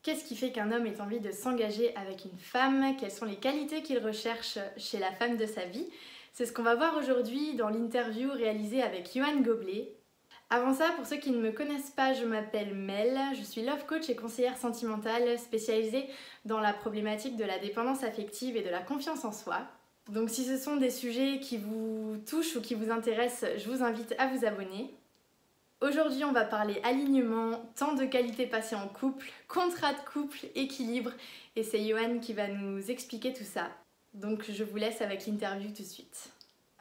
Qu'est-ce qui fait qu'un homme ait envie de s'engager avec une femme? Quelles sont les qualités qu'il recherche chez la femme de sa vie? C'est ce qu'on va voir aujourd'hui dans l'interview réalisée avec Johan Goblet. Avant ça, pour ceux qui ne me connaissent pas, je m'appelle Mel, je suis love coach et conseillère sentimentale spécialisée dans la problématique de la dépendance affective et de la confiance en soi. Donc si ce sont des sujets qui vous touchent ou qui vous intéressent, je vous invite à vous abonner. Aujourd'hui, on va parler alignement, temps de qualité passé en couple, contrat de couple, équilibre, et c'est Johan qui va nous expliquer tout ça. Donc je vous laisse avec l'interview tout de suite.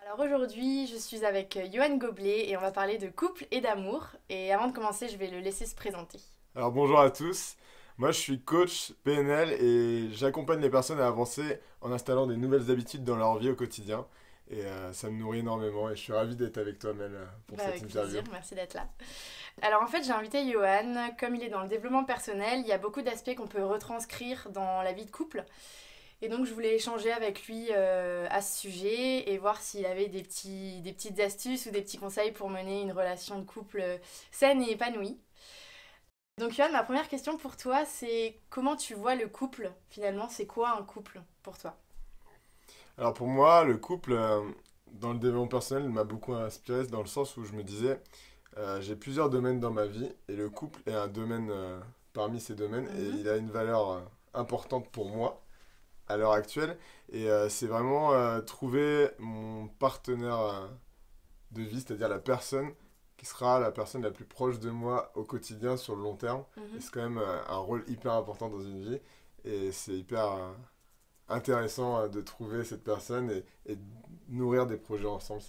Alors aujourd'hui, je suis avec Johan Goblet et on va parler de couple et d'amour. Et avant de commencer, je vais le laisser se présenter. Alors bonjour à tous, moi je suis coach PNL et j'accompagne les personnes à avancer en installant des nouvelles habitudes dans leur vie au quotidien. Et ça me nourrit énormément et je suis ravi d'être avec toi Mel pour cette Avec interview. plaisir, merci d'être là. Alors en fait, j'ai invité Johan, comme il est dans le développement personnel, il y a beaucoup d'aspects qu'on peut retranscrire dans la vie de couple. Et donc je voulais échanger avec lui à ce sujet et voir s'il avait des petites astuces ou des petits conseils pour mener une relation de couple saine et épanouie. Donc Johan, ma première question pour toi, c'est comment tu vois le couple finalement? C'est quoi un couple pour toi? Alors pour moi, le couple dans le développement personnel m'a beaucoup inspiré dans le sens où je me disais j'ai plusieurs domaines dans ma vie et le couple est un domaine parmi ces domaines et il a une valeur importante pour moi à l'heure actuelle. Et c'est vraiment trouver mon partenaire de vie, c'est-à-dire la personne qui sera la personne la plus proche de moi au quotidien sur le long terme. Et c'est quand même un rôle hyper important dans une vie. Et c'est hyper intéressant de trouver cette personne et de nourrir des projets ensemble.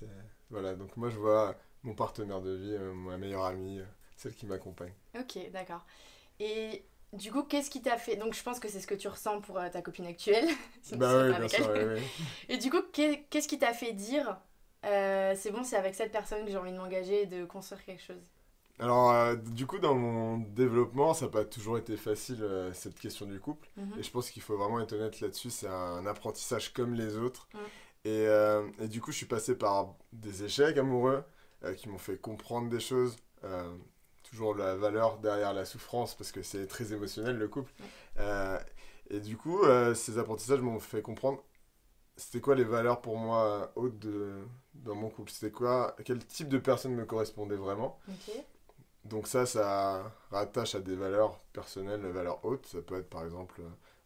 Voilà, donc moi je vois mon partenaire de vie, ma meilleure amie, celle qui m'accompagne. Ok, d'accord. Et du coup, qu'est-ce qui t'a fait... Donc je pense que c'est ce que tu ressens pour ta copine actuelle, si tu Bah es oui, pas bien avec sûr, elle. oui, oui. Et du coup, qu'est-ce qui t'a fait dire c'est bon, c'est avec cette personne que j'ai envie de m'engager et de construire quelque chose? Alors, du coup, dans mon développement, ça n'a pas toujours été facile, cette question du couple. Et Mhm. je pense qu'il faut vraiment être honnête là-dessus, c'est un apprentissage comme les autres. Mm. Et du coup, je suis passé par des échecs amoureux qui m'ont fait comprendre des choses. Toujours la valeur derrière la souffrance, parce que c'est très émotionnel le couple. Mm. Euh, et du coup, ces apprentissages m'ont fait comprendre c'était quoi les valeurs pour moi hautes dans mon couple. C'était quoi, quel type de personne me correspondait vraiment. Ok. Donc ça rattache à des valeurs personnelles, des valeurs hautes. Ça peut être par exemple,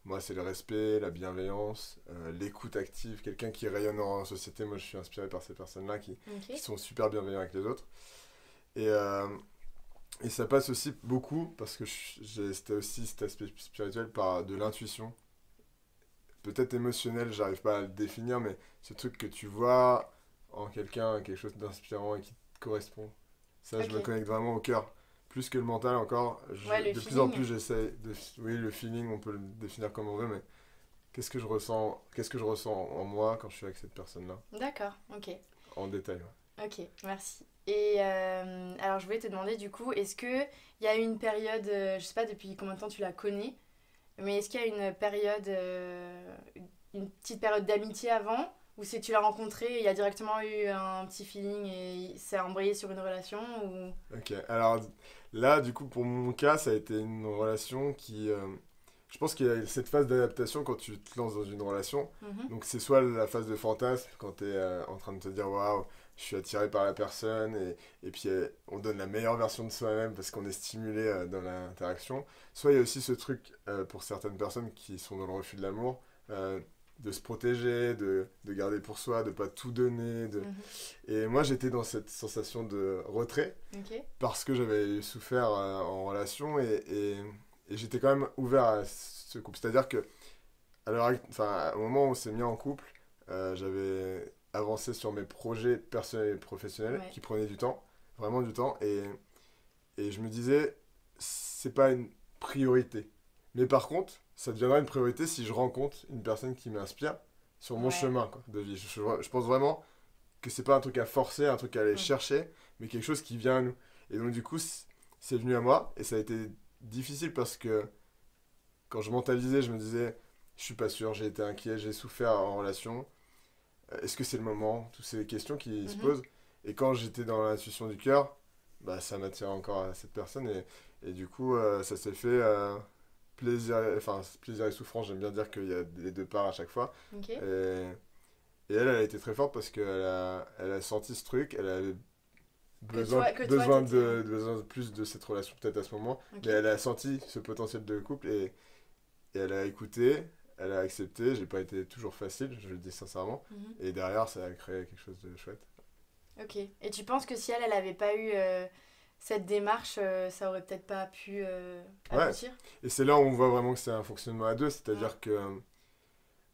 moi c'est le respect, la bienveillance, l'écoute active, quelqu'un qui rayonne en société. Moi je suis inspiré par ces personnes-là Ok. qui sont super bienveillants avec les autres. Et, euh, et ça passe aussi beaucoup, parce que c'était aussi cet aspect spirituel par de l'intuition. Peut-être émotionnel, j'arrive pas à le définir, mais ce truc que tu vois en quelqu'un, quelque chose d'inspirant et qui te correspond. Ça, je me Ok. connecte vraiment au cœur. Plus que le mental encore, Ouais, le de plus en feeling. plus j'essaie de... Oui, le feeling, on peut le définir comme on veut, mais qu'est-ce que je ressens en moi quand je suis avec cette personne-là, D'accord, ok. en détail. Ok, merci. Et alors je voulais te demander du coup, est-ce que il y a une période, je sais pas depuis combien de temps tu la connais, mais est-ce qu'il y a une période, une petite période d'amitié avant, ou si tu l'as rencontré, il y a directement eu un petit feeling et ça a embrayé sur une relation ou... Ok, alors là, du coup, pour mon cas, ça a été une relation qui... je pense qu'il y a cette phase d'adaptation quand tu te lances dans une relation. Mhm. Donc c'est soit la phase de fantasme, quand tu es en train de te dire, waouh, je suis attiré par la personne, et puis on donne la meilleure version de soi-même parce qu'on est stimulé dans l'interaction. Soit il y a aussi ce truc, pour certaines personnes qui sont dans le refus de l'amour, de se protéger, de garder pour soi, de pas tout donner. Mhm. Et moi j'étais dans cette sensation de retrait Ok. parce que j'avais souffert en relation et j'étais quand même ouvert à ce couple. C'est-à-dire que enfin, au moment où on s'est mis en couple, j'avais avancé sur mes projets personnels et professionnels Ouais. qui prenaient du temps, vraiment du temps, et je me disais, c'est pas une priorité. Mais par contre, ça deviendra une priorité si je rencontre une personne qui m'inspire sur mon Ouais. chemin quoi, de vie. Je pense vraiment que c'est pas un truc à forcer, un truc à aller Mm. chercher, mais quelque chose qui vient à nous. Et donc du coup, c'est venu à moi, et ça a été difficile parce que quand je mentalisais, je me disais, je suis pas sûr, j'ai été inquiet, j'ai souffert en relation, est-ce que c'est le moment? Toutes ces questions qui se Mhm. posent. Et quand j'étais dans l'intuition du cœur, bah, ça m'attirait encore à cette personne, et du coup, ça s'est fait plaisir et souffrance, j'aime bien dire qu'il y a les deux parts à chaque fois. Ok. Et elle a été très forte parce elle a senti ce truc, elle avait besoin de plus de cette relation peut-être à ce moment, Ok. mais elle a senti ce potentiel de couple et elle a écouté, elle a accepté, j'ai pas été toujours facile, je le dis sincèrement, Mhm. et derrière ça a créé quelque chose de chouette. Ok. Et tu penses que si elle avait pas eu cette démarche, ça aurait peut-être pas pu Ouais, aboutir? et c'est là où on voit vraiment que c'est un fonctionnement à deux, Mm. c'est-à-dire que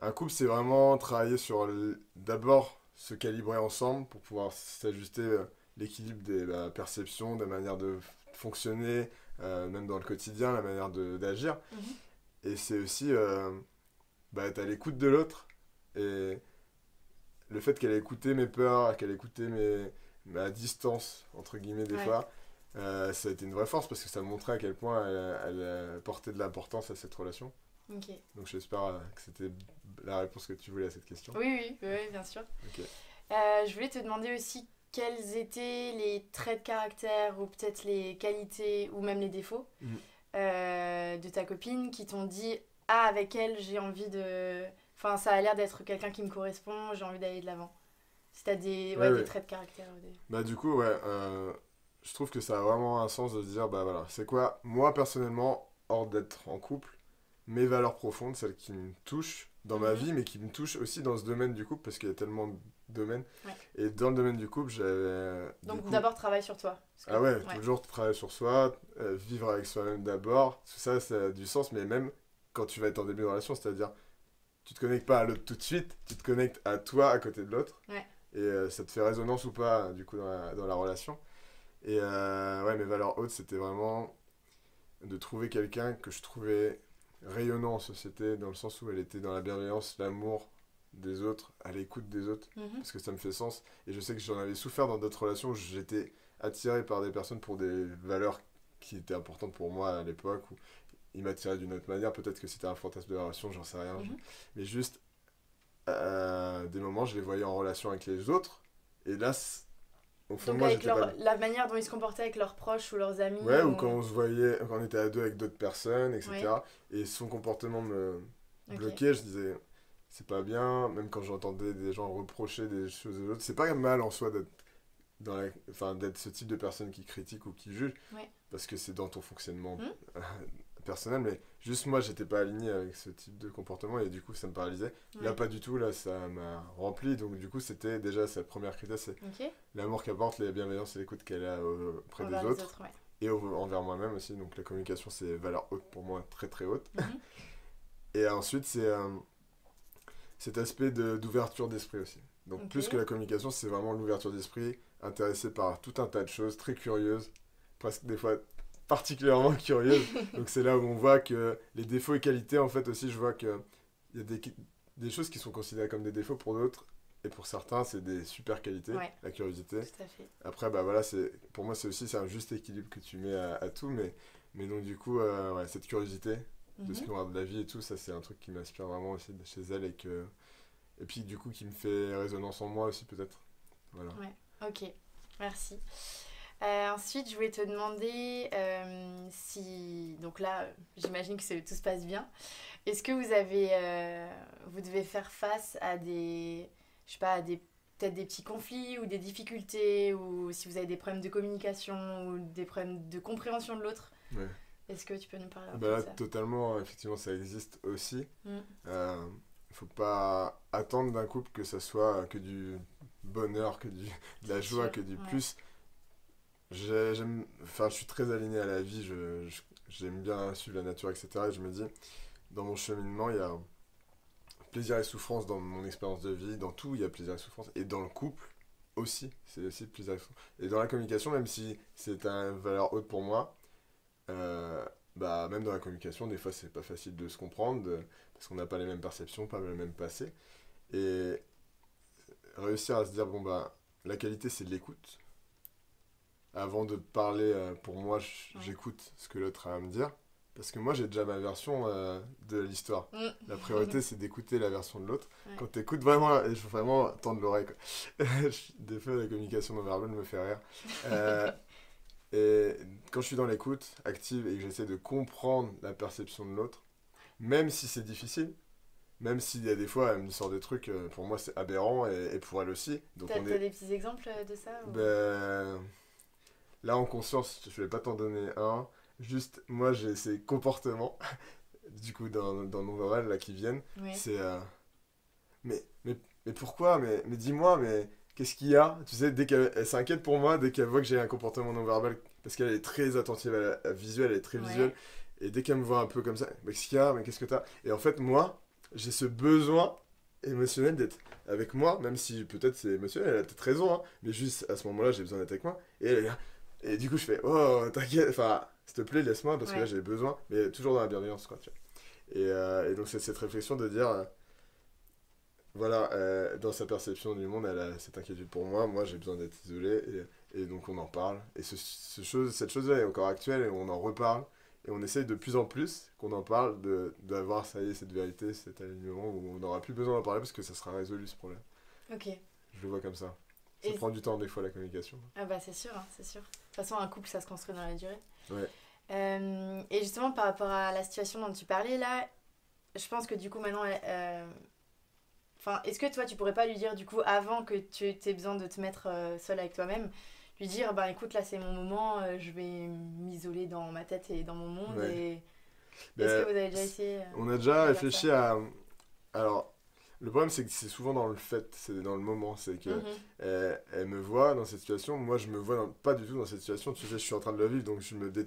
un couple c'est vraiment travailler sur d'abord se calibrer ensemble pour pouvoir s'ajuster l'équilibre des perceptions, des manières de fonctionner, même dans le quotidien, la manière d'agir. Mhm. Et c'est aussi être à l'écoute de l'autre. Et le fait qu'elle ait écouté mes peurs, qu'elle ait écouté ma distance, entre guillemets, des Ouais. fois, ça a été une vraie force parce que ça montrait à quel point elle portait de l'importance à cette relation. Ok. Donc j'espère que c'était la réponse que tu voulais à cette question. Oui, oui, oui, bien sûr. Ok. Je voulais te demander aussi quels étaient les traits de caractère ou peut-être les qualités ou même les défauts Mhm. de ta copine qui t'ont dit ah avec elle j'ai envie de enfin ça a l'air d'être quelqu'un qui me correspond, j'ai envie d'aller de l'avant. Si t'as Ouais, des ouais. traits de caractère Bah du coup, ouais, je trouve que ça a vraiment un sens de se dire, bah voilà, c'est quoi, moi personnellement, hors d'être en couple, mes valeurs profondes, celles qui me touchent dans ma Mhm. vie, mais qui me touchent aussi dans ce domaine du couple, parce qu'il y a tellement de domaines. Ouais. Et dans le domaine du couple, j'avais, du Donc coup, d'abord travaille sur toi. Parce que- ah ouais, ouais. toujours travailler sur soi, vivre avec soi-même d'abord, tout ça, ça a du sens, mais même quand tu vas être en début de relation, c'est-à-dire, tu te connectes pas à l'autre tout de suite, tu te connectes à toi à côté de l'autre, Ouais. et ça te fait résonance ou pas, du coup, dans la relation. Et ouais, mes valeurs hautes, c'était vraiment de trouver quelqu'un que je trouvais rayonnant en société, dans le sens où elle était dans la bienveillance, l'amour des autres, à l'écoute des autres, Mhm. parce que ça me fait sens. Et je sais que j'en avais souffert dans d'autres relations où j'étais attiré par des personnes pour des valeurs qui étaient importantes pour moi à l'époque, où ils m'attiraient d'une autre manière. Peut-être que c'était un fantasme de relation, j'en sais rien. Mhm. Mais juste, des moments, je les voyais en relation avec les autres. Et là, au fond de Donc moi, avec j'étais pas. la manière dont ils se comportaient avec leurs proches ou leurs amis Ouais, ou ou... quand on se voyait, quand on était à deux avec d'autres personnes, Ouais. etc. Et son comportement me Ok. bloquait, je disais, c'est pas bien, même quand j'entendais des gens reprocher des choses aux autres, c'est pas mal en soi d'être d'être ce type de personne qui critique ou qui juge, Ouais. parce que c'est dans ton fonctionnement Mhm. personnel, mais juste moi, j'étais pas aligné avec ce type de comportement et du coup, ça me paralysait. Là, Ouais. pas du tout, là, ça m'a rempli, donc du coup, c'était déjà sa première critère, c'est Ok. l'amour qu'elle apporte, la bienveillance et l'écoute qu'elle a auprès des Envers les autres autres, ouais. et envers moi-même aussi. Donc la communication, c'est valeur haute pour moi, très très haute. Mhm. Et ensuite, c'est cet aspect d'ouverture d'esprit aussi. Donc Ok. plus que la communication, c'est vraiment l'ouverture d'esprit, intéressée par tout un tas de choses, très curieuse, presque des fois particulièrement curieuse. Donc c'est là où on voit que les défauts et qualités, en fait aussi, je vois que il y a des choses qui sont considérées comme des défauts pour d'autres. Et pour certains, c'est des super qualités, Ouais, la curiosité. tout à fait. Après, bah voilà, pour moi, c'est un juste équilibre que tu mets à tout, mais donc du coup, ouais, cette curiosité de ce Mhm. qu'on a de la vie et tout, ça c'est un truc qui m'inspire vraiment aussi de chez elle et puis du coup qui me fait résonance en moi aussi peut-être. Voilà. Ouais, ok, merci. Ensuite, je voulais te demander si... Donc là, j'imagine que tout se passe bien. Est-ce que vous devez faire face à des... Je sais pas, peut-être des petits conflits ou des difficultés, ou si vous avez des problèmes de communication ou des problèmes de compréhension de l'autre. Ouais. Est-ce que tu peux nous parler un Bah peu de là, ça? totalement, effectivement, ça existe aussi. Mm. Faut pas attendre d'un couple que ça soit que du bonheur, de la C'est joie, sûr, que du ouais. plus. Je suis très aligné à la vie, j'aime bien suivre la nature, etc. Et je me dis, dans mon cheminement, il y a plaisir et souffrance dans mon expérience de vie, dans tout, il y a plaisir et souffrance. Et dans le couple aussi, c'est aussi plaisir et souffrance. Et dans la communication, même si c'est une valeur haute pour moi, euh, bah, même dans la communication, des fois, c'est pas facile de se comprendre, parce qu'on n'a pas les mêmes perceptions, pas le même passé. Et réussir à se dire, bon, bah, la qualité, c'est de l'écoute. Avant de parler, pour moi, Ouais. j'écoute ce que l'autre a à me dire. Parce que moi, j'ai déjà ma version de l'histoire. La Mm. priorité, c'est d'écouter la version de l'autre. Ouais. Quand tu écoutes vraiment, il faut vraiment tendre l'oreille, quoi. Des fois, la communication non verbale me fait rire. Euh, Et quand je suis dans l'écoute active et que j'essaie de comprendre la perception de l'autre, même si c'est difficile, même s'il y a des fois, elle me sort des trucs, pour moi c'est aberrant et pour elle aussi. Donc T'as on est. des petits exemples de ça ou... Ben, là en conscience, je vais pas t'en donner un. Juste, moi j'ai ces comportements, du coup, dans nos orales là qui viennent. Oui. C'est. Mais, mais, mais pourquoi? Mais dis-moi, mais qu'est-ce qu'il y a? Tu sais, dès qu'elle elle s'inquiète pour moi, dès qu'elle voit que j'ai un comportement non verbal, parce qu'elle est très attentive à la visuelle, elle est très visuelle, Ouais. et dès qu'elle me voit un peu comme ça, mais qu'est-ce qu'il y a? Mais qu'est-ce que t'as? Et en fait, moi, j'ai ce besoin émotionnel d'être avec moi, même si peut-être c'est émotionnel, elle a peut-être raison, hein, mais juste à ce moment-là, j'ai besoin d'être avec moi, et elle est là. Et du coup, je fais, oh, t'inquiète, enfin, s'il te plaît, laisse-moi, parce que là, Ouais. j'ai besoin, mais toujours dans la bienveillance, quoi, tu vois. Et donc, c'est cette réflexion de dire. Voilà, dans sa perception du monde, elle a cette inquiétude pour moi. Moi, j'ai besoin d'être isolé et donc on en parle. Et cette chose-là est encore actuelle et on en reparle. Et on essaye de plus en plus qu'on en parle, d'avoir, ça y est, cette vérité, cet alignement où on n'aura plus besoin d'en parler parce que ça sera résolu ce problème. Ok. Je le vois comme ça. Ça Et... prend du temps des fois la communication. Ah bah c'est sûr, hein, c'est sûr. De toute façon, un couple, ça se construit dans la durée. Ouais. Et justement, par rapport à la situation dont tu parlais là, je pense que du coup maintenant, enfin, est-ce que toi, tu pourrais pas lui dire du coup, avant que tu aies besoin de te mettre seule avec toi-même, lui dire, bah écoute, là c'est mon moment, je vais m'isoler dans ma tête et dans mon monde Ouais. et est-ce que Ben, vous avez déjà essayé on a déjà de faire ça? réfléchi à. Alors, le problème, c'est que c'est souvent dans le fait, c'est dans le moment. C'est que Mhm. elle me voit dans cette situation, moi je me vois pas du tout dans cette situation. Tu sais, je suis en train de la vivre, donc je me Oui.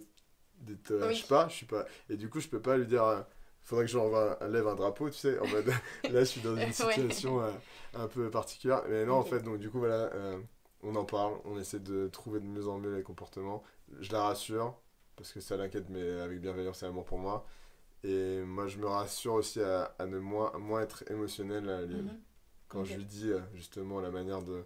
détache pas, je suis pas. Et du coup, je peux pas lui dire. Faudrait que lève un drapeau, tu sais, en mode. Là, je suis dans une Ouais. situation un peu particulière. Mais non, en Ok. fait, donc du coup, voilà, on en parle, on essaie de trouver de mieux en mieux les comportements. Je la rassure, parce que ça l'inquiète, mais avec bienveillance et amour pour moi. Et moi, je me rassure aussi à ne moins être émotionnel Mhm. quand Ok. je lui dis justement la manière de.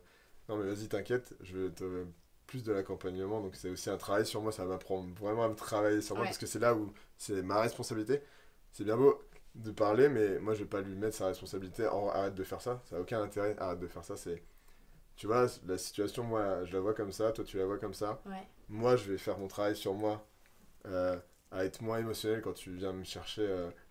Non, mais vas-y, t'inquiète, je vais te. Plus de l'accompagnement, donc c'est aussi un travail sur moi, ça m'apprend vraiment à me travailler sur moi parce Ouais. que c'est là où c'est ma responsabilité. C'est bien beau de parler, mais moi je vais pas lui mettre sa responsabilité. Arrête de faire ça, ça a aucun intérêt, arrête de faire ça. C'est, tu vois, la situation, moi je la vois comme ça, toi tu la vois comme ça. Ouais. Moi je vais faire mon travail sur moi, euh, à être moins émotionnel quand tu viens me chercher.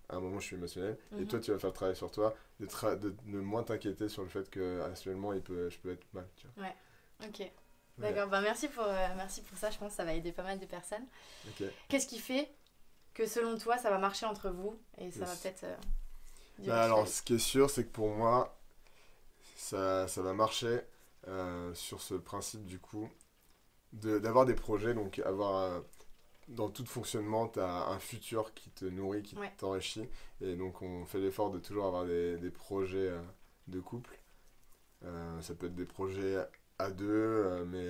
À un moment, je suis émotionnel. Et toi, Mhm. tu vas faire le travail sur toi, de moins t'inquiéter sur le fait que actuellement, je peux être mal. Tu Ouais. Ok. vois. Ouais, D'accord. Bah merci pour ça. Je pense que ça va aider pas mal de personnes. ok. Qu'est-ce qui fait que selon toi, ça va marcher entre vous et ça va Yes. peut-être Bah alors, diversifier. ce qui est sûr, c'est que pour moi, ça va marcher sur ce principe du coup d'avoir des projets, donc avoir dans tout fonctionnement, tu as un futur qui te nourrit, qui Ouais. t'enrichit. Et donc on fait l'effort de toujours avoir des projets de couple. Ça peut être des projets à deux, mais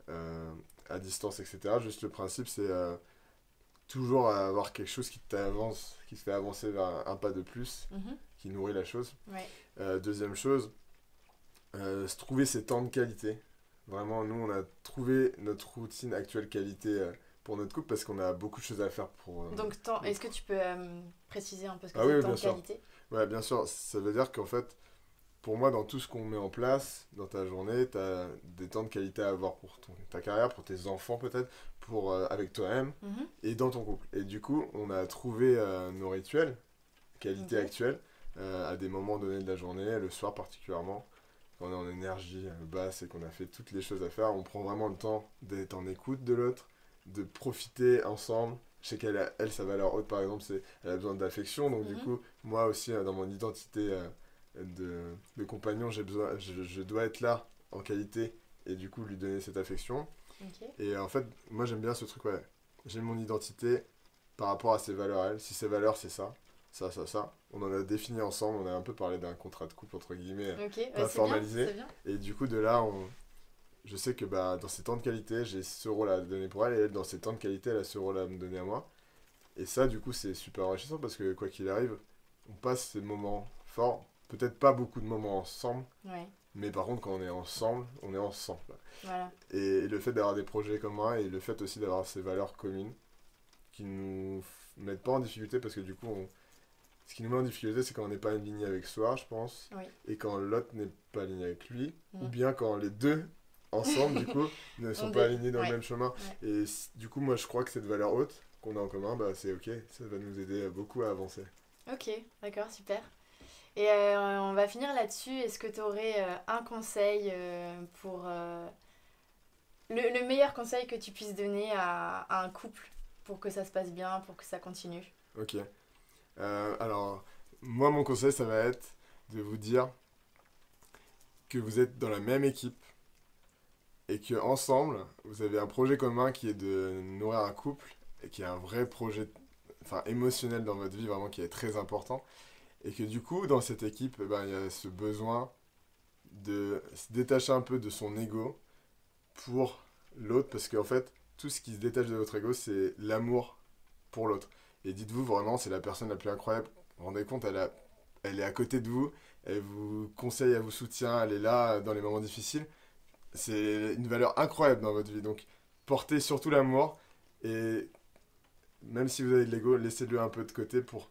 euh, à distance, etc. Juste le principe, c'est toujours avoir quelque chose qui t'avance, qui te fait avancer vers un pas de plus, Mhm. qui nourrit la chose. Ouais. Deuxième chose, se trouver ses temps de qualité. Vraiment, nous, on a trouvé notre routine actuelle qualité pour notre couple parce qu'on a beaucoup de choses à faire pour Donc, est-ce que tu peux préciser un peu ce que Ah oui, c'est oui, temps bien de sûr. qualité? Ouais, bien sûr. Ça veut dire qu'en fait, pour moi, dans tout ce qu'on met en place dans ta journée, tu as des temps de qualité à avoir pour ta carrière, pour tes enfants peut-être, avec toi-même Mhm. et dans ton couple. Et du coup, on a trouvé nos rituels, qualité Ok. actuelle, à des moments donnés de la journée, le soir particulièrement. Quand on est en énergie basse et qu'on a fait toutes les choses à faire, on prend vraiment le temps d'être en écoute de l'autre, de profiter ensemble. Je sais elle, sa valeur haute, par exemple, c'est elle a besoin d'affection. Donc, du Mhm. coup, moi aussi, dans mon identité de compagnon, je dois être là en qualité et du coup lui donner cette affection. Ok. Et en fait, moi, j'aime bien ce truc, ouais. J'ai mon identité par rapport à ses valeurs, elle. Si ses valeurs, c'est ça, ça. On en a défini ensemble, on a un peu parlé d'un contrat de couple, entre guillemets, Ok. Ouais, pas c'est bien. formalisé. C'est bien. Et du coup, de là, je sais que bah, dans ses temps de qualité, j'ai ce rôle à donner pour elle, et elle, dans ses temps de qualité, elle a ce rôle à me donner à moi. Et ça, du coup, c'est super enrichissant parce que quoi qu'il arrive, on passe ces moments forts. Peut-être pas beaucoup de moments ensemble, Ouais. mais par contre, quand on est ensemble, on est ensemble. Voilà. Et le fait d'avoir des projets communs et le fait aussi d'avoir ces valeurs communes qui nous mettent pas en difficulté parce que du coup, ce qui nous met en difficulté, c'est quand on n'est pas aligné avec soi, je pense, Oui. et quand l'autre n'est pas aligné avec lui, ou Mhm. bien quand les deux ensemble, du coup, ne sont pas alignés dans le même chemin. Ouais. Et du coup, moi, je crois que cette valeur haute qu'on a en commun, bah, c'est ok, ça va nous aider beaucoup à avancer. Ok, d'accord, super. Et on va finir là-dessus. Est-ce que tu aurais un conseil pour... le meilleur conseil que tu puisses donner à un couple pour que ça se passe bien, pour que ça continue? Ok. Alors, moi, mon conseil, ça va être de vous dire que vous êtes dans la même équipe et que ensemble, vous avez un projet commun qui est de nourrir un couple et qui est un vrai projet, enfin, émotionnel dans votre vie, vraiment qui est très important. Et que du coup, dans cette équipe, eh ben, il y a ce besoin de se détacher un peu de son ego pour l'autre, parce qu'en fait, tout ce qui se détache de votre ego, c'est l'amour pour l'autre. Et dites-vous vraiment, c'est la personne la plus incroyable. Vous vous rendez compte, elle est à côté de vous, elle vous conseille, elle vous soutient, elle est là dans les moments difficiles. C'est une valeur incroyable dans votre vie. Donc, portez surtout l'amour et même si vous avez de l'ego, laissez-le un peu de côté pour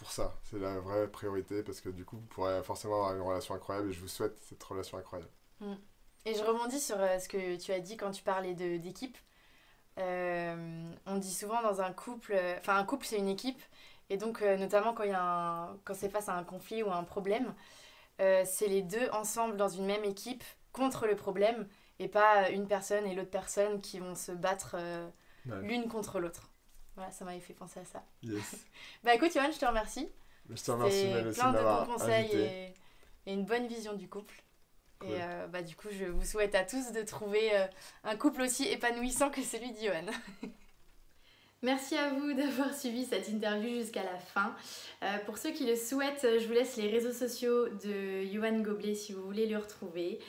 ça. C'est la vraie priorité parce que du coup, vous pourrez forcément avoir une relation incroyable et je vous souhaite cette relation incroyable. Mm. Et je rebondis sur ce que tu as dit quand tu parlais d'équipe. On dit souvent dans un couple, enfin un couple c'est une équipe, et donc notamment quand c'est face à un conflit ou à un problème, c'est les deux ensemble dans une même équipe contre le problème, et pas une personne et l'autre personne qui vont se battre Ouais. l'une contre l'autre. Voilà, ça m'avait fait penser à ça. Yes. Bah écoute Johan, je te remercie. Je te remercie, C'était Mel, aussi de plein de bons m'avoir conseils invité. et une bonne vision du couple. Cool. Et bah, du coup, je vous souhaite à tous de trouver un couple aussi épanouissant que celui d'Yohan. Merci à vous d'avoir suivi cette interview jusqu'à la fin. Pour ceux qui le souhaitent, je vous laisse les réseaux sociaux de Yohan Goblet si vous voulez le retrouver.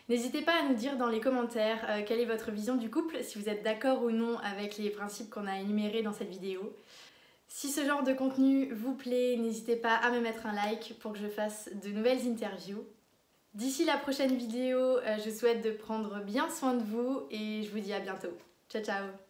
N'hésitez pas à nous dire dans les commentaires quelle est votre vision du couple, si vous êtes d'accord ou non avec les principes qu'on a énumérés dans cette vidéo. Si ce genre de contenu vous plaît, n'hésitez pas à me mettre un like pour que je fasse de nouvelles interviews. D'ici la prochaine vidéo, je souhaite de prendre bien soin de vous et je vous dis à bientôt. Ciao ciao!